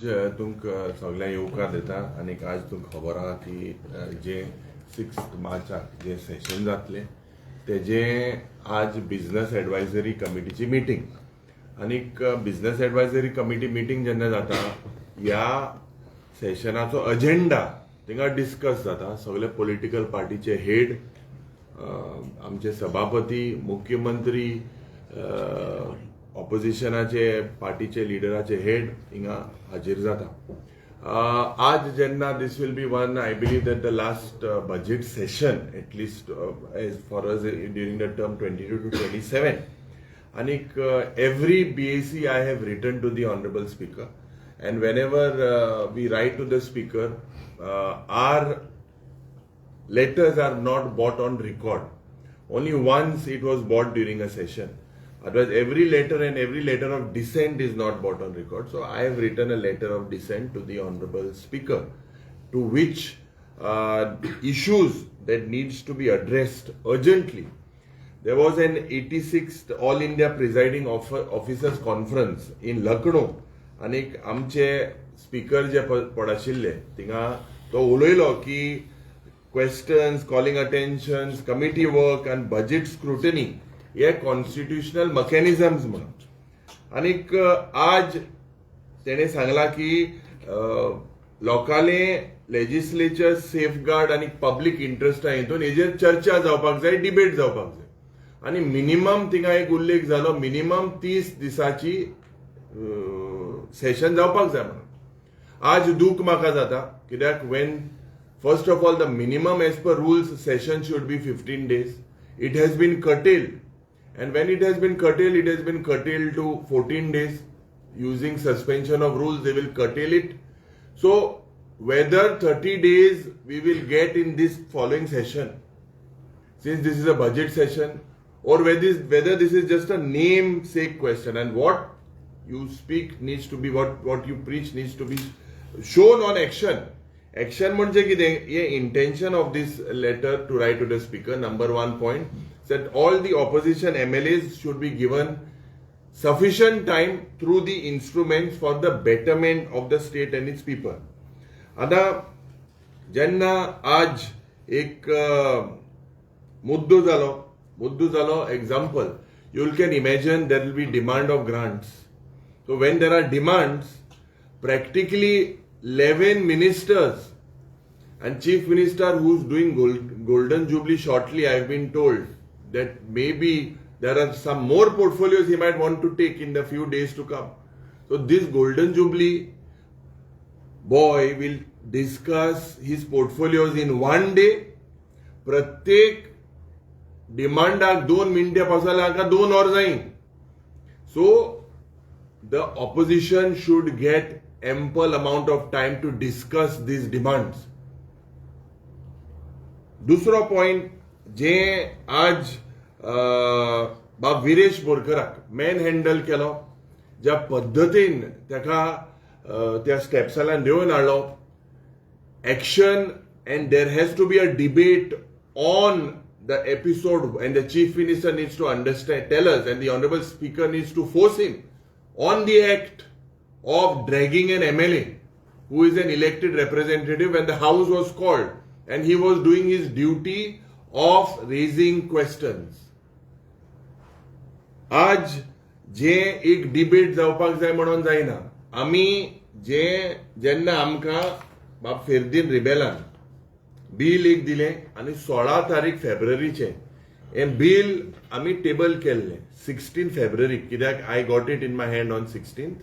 तुमकां सगळ्यांक येवकार दिता आनी आज तुमकां खबर आहा की जे 6 मार्चाक जे सेशन जातले तेजे आज बिझनस एडवायझरी कमिटीची मिटींग आनीक बिझनस एडवायझरी कमिटी मिटींग जेन्ना जाता ह्या सेशनाचो अजेंडा थिंगा डिस्कस जाता. सगळे पॉलिटिकल पार्टीचे हेड, आमचे सभापती, मुख्यमंत्री, ऑपोजिशनाचे पार्टीचे लिडराचे हेड हिंगा हाजीर जाता. आज जेन्ना this will be one, I believe that the last budget session at least as for us during the term 22 to 27. आनीक every BAC I have written to the honorable speaker, and whenever we write to the speaker, our letters are not brought on record. Only once it was brought during a session. Otherwise, every letter and every letter of dissent is not brought on record. So I have written a letter of dissent to the honorable speaker, to which issues that needs to be addressed urgently. There was an 86th All India Presiding Officers Conference in Lucknow. आनीक आमचे speaker जे पडाशिल्ले थिंगा तो उलयलो की questions, calling अटेन्शन्स, committee work आनी budget scrutiny हे constitutional mechanisms म्हणून. आनीक आज तेणे सांगला की लोकांले लेजिस्लेचर सेफगार्ड आनी पब्लीक इंटरेस्टा हितून हेजेर चर्चा जावपाक जाय, डिबेट जावपाक जाय. आनी मिनिमम थिंगा एक उल्लेख जालो, मिनिमम 30 दिसाची सेशन जावपाक जाय म्हणून. आज दूख म्हाका जाता कित्याक when first of all the minimum age per rules session should be 15 days. It has been curtailed, and when it has been curtailed to 14 days. Using suspension of rules, they will curtail it. So whether 30 days we will get in this following session, since this is a budget session, or whether this is just a namesake question, and what you speak needs to be, what you preach needs to be shown on action. Action म्हणजे कितें? हे intention of this letter to write to the speaker. Number 1 point that all the opposition MLAs should be given sufficient time through the instruments for the betterment of the state and its people. आता जेन्ना आज एक मुद्दो जालो example, you can imagine there will be demand of grants. So when there are demands, practically 11 ministers and chief minister who's doing golden jubilee shortly, I have been told that maybe there are some more portfolios he might want to take in the few days to come. So this golden jubilee boy will discuss his portfolios in one day. प्रत्येक डिमांडाक 2 मिनटां पावसाले हाका 2 वर जायीं. So the opposition should get ample amount of time to discuss these demands. दुसरो point जे आज बाब Viresh बोरकराक man handle केलो, ज्या पद्दतीन तेका त्या स्टेप्सांतल्यान देंवन हाडलो, action, and there has to be a debate on the episode, and the chief minister needs to understand, tell us, and the honorable speaker needs to force him on the act of dragging an MLA who is an elected representative, and the house was called and he was doing his duty of raising questions. आज जे एक debate जावपाक जाय म्हणून जायना. आमी जेन्ना आमकां बाब फेर्दीन रिबेलान बील एक दिलें आनी 16 तारीख फेब्रुवारीचे हें बील आमी टेबल केल्लें 16 फेब्रुवारी, कित्याक I got it in my hand on 16th.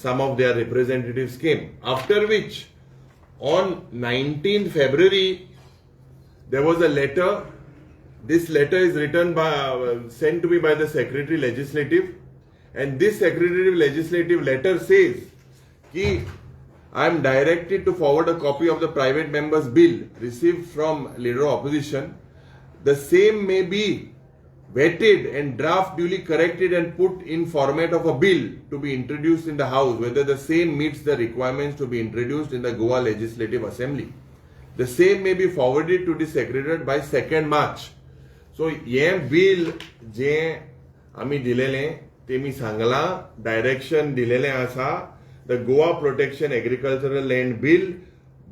Some of their representatives came, after which on 19th February there was a letter. This letter is written by sent to me by the Secretary Legislative, and this Secretary Legislative letter says ki I am directed to forward a copy of the private member's bill received from leader of opposition. The same may be vetted and draft duly corrected and put in format of a bill to be introduced in the House, whether the same meets the requirements to be introduced in the Goa Legislative Assembly. The same may be forwarded to the Secretariat by 2nd March. So, ये bill जे आमी दिलेले ते मी Sangla, direction दिलेले आसा the Goa Protection Agricultural Land Bill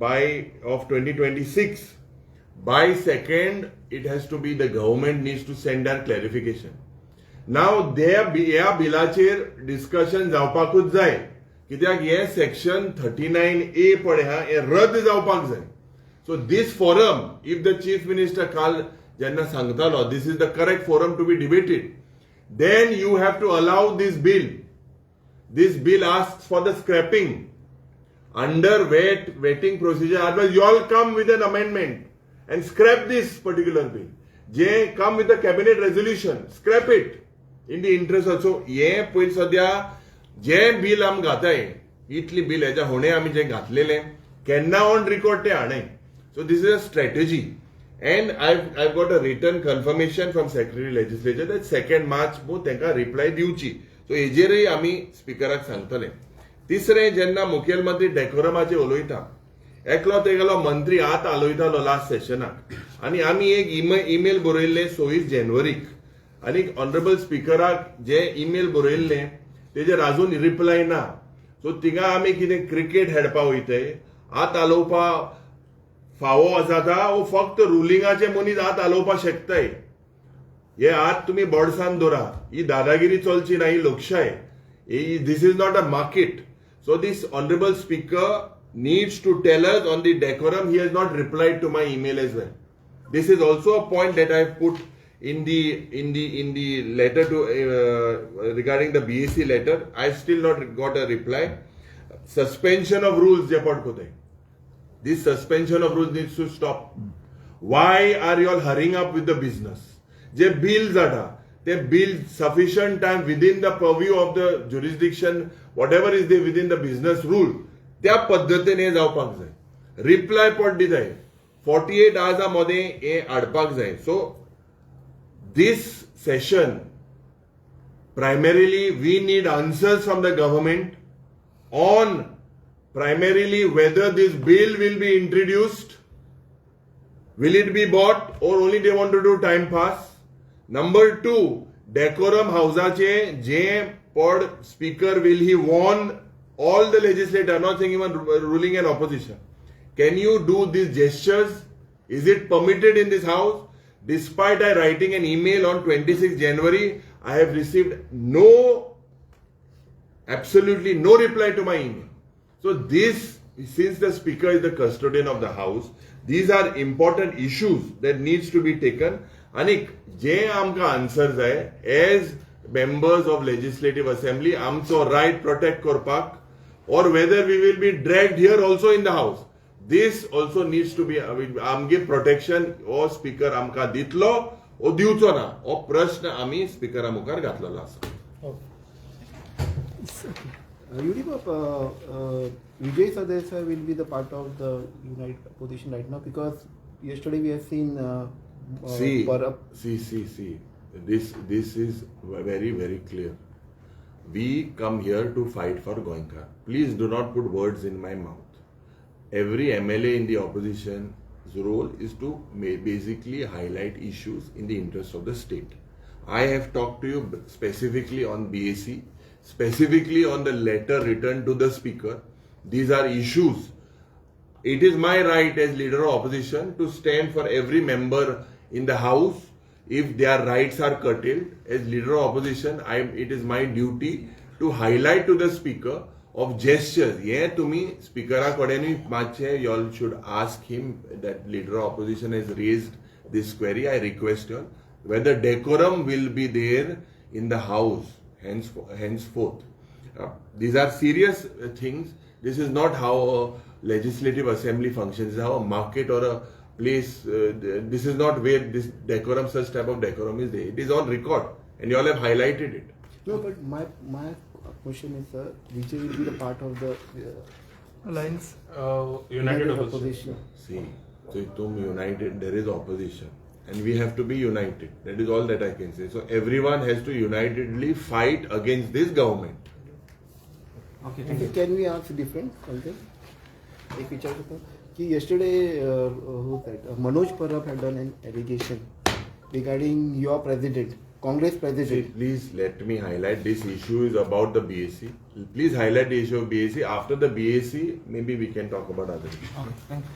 of 2026. By second, it has to be the government needs to send our clarification. Now, ह्या बिलाचेर discussion जावपाकूच जाय, कित्याक हे section 39A पळय हे रद्द जावपाक जाय. So this forum, if the Chief Minister काल जेन्ना सांगतालो, this is the correct forum to be debated, then you have to allow this bill. This bill asks for the scrapping under vetting procedure. Otherwise, you all come with an amendment and scrap this particular bill. They come with a cabinet resolution, scrap it in the interest also. ये पहिले सध्या जे bill आम घाताय, इतली bill हेच्या होणे आमी जे घातलेले, केन्ना on record ते हाणय. So this is a strategy. And I've got a written confirmation from Secretary Legislature that 2nd March both त्यांका reply दिवची. So हेजेरय आमी स्पीकराक सांगतले. तिसरे जेन्ना मुखेलमंत्री डेकोरमाचे उलयता, एकलो तेगेलो मंत्री आत आलोयतालो लास्ट सेशनाक, आनी आमी एक ईमेल बरयल्ले 26 जानेवारीक, आनी ऑनरेबल स्पीकराक जे ईमेल बरयल्ले तेजेर अजून रिप्लाय ना. सो थिंगा आमी कितें क्रिकेट खेळपा वयताय, आत आलोवपा फावो जाता वो फक्त रुलिंगाचे मनीस आत आलोवपा शकताय. हे आत तुम्ही बोर्डसान दवरा, ही दादागिरी चलची ना, ही लोकशाय. This is not a market. So this honorable speaker needs to tell us on the decorum. He has not replied to my email as well. This is also a point that I have put in the letter to regarding the BAC letter. I have still not got a reply. Suspension of rules, this suspension of rules needs to stop. Why are you all hurrying up with the business? J bills are, they bill sufficient time within the purview of the jurisdiction, whatever is there within the business rule, त्या पद्धतीने जावपाक जाय. Reply पडली जाय. 48 hours मध्ये हे हाडपाक जाय. So this session, primarily we need answers from the government on primarily whether this bill will be introduced, will it be bought, or only they want to do time pass. Number 2, decorum housache je pod speaker will he warn all the legislator, I'm not saying even ruling and opposition. Can you do these gestures? Is it permitted in this house? Despite I writing an email on 26 January, I have received absolutely no reply to my email. So this, since the speaker is the custodian of the house, these are important issues that needs to be taken. Anik, je amka answers hai, as members of Legislative Assembly, amcho right protect korpak, or whether we will be dragged here also in the house. This also needs to be, amge protection, or speaker amka ditlo, or diucho na, or prashna ami speaker amukar gatla lasa. Vijay Sadesa will be the part of the United Opposition right now, because yesterday we have seen See. This is very, very clear. We come here to fight for Goenka. Please do not put words in my mouth. Every MLA in the opposition's role is to basically highlight issues in the interest of the state. I have talked to you specifically on BAC, specifically on the letter written to the speaker. These are issues. It is my right as leader of opposition to stand for every member in the house if their rights are curtailed. As leader of opposition, it is my duty to highlight to the speaker of gestures. Yeah, to me, speaker you all should ask him that leader of opposition has raised this query. I request you all whether decorum will be there in the house henceforth. These are serious things. This is not how a legislative assembly functions. This is how a market or a place, this is not where this decorum, such type of decorum is there. It is on record and you all have highlighted it. No, but my question is, Vijay will be the part of the Alliance, United Opposition. See, so united, there is opposition and we have to be united. That is all that I can say. So everyone has to unitedly fight against this government. Okay, can we ask different something? एक विचार करता कि yesterday who that Manoj Parab had done an allegation regarding your president Congress See, president. please let me highlight this issue is about the BAC. Please highlight the issue of BAC. After the BAC, maybe we can talk about other issues. Okay, thank you.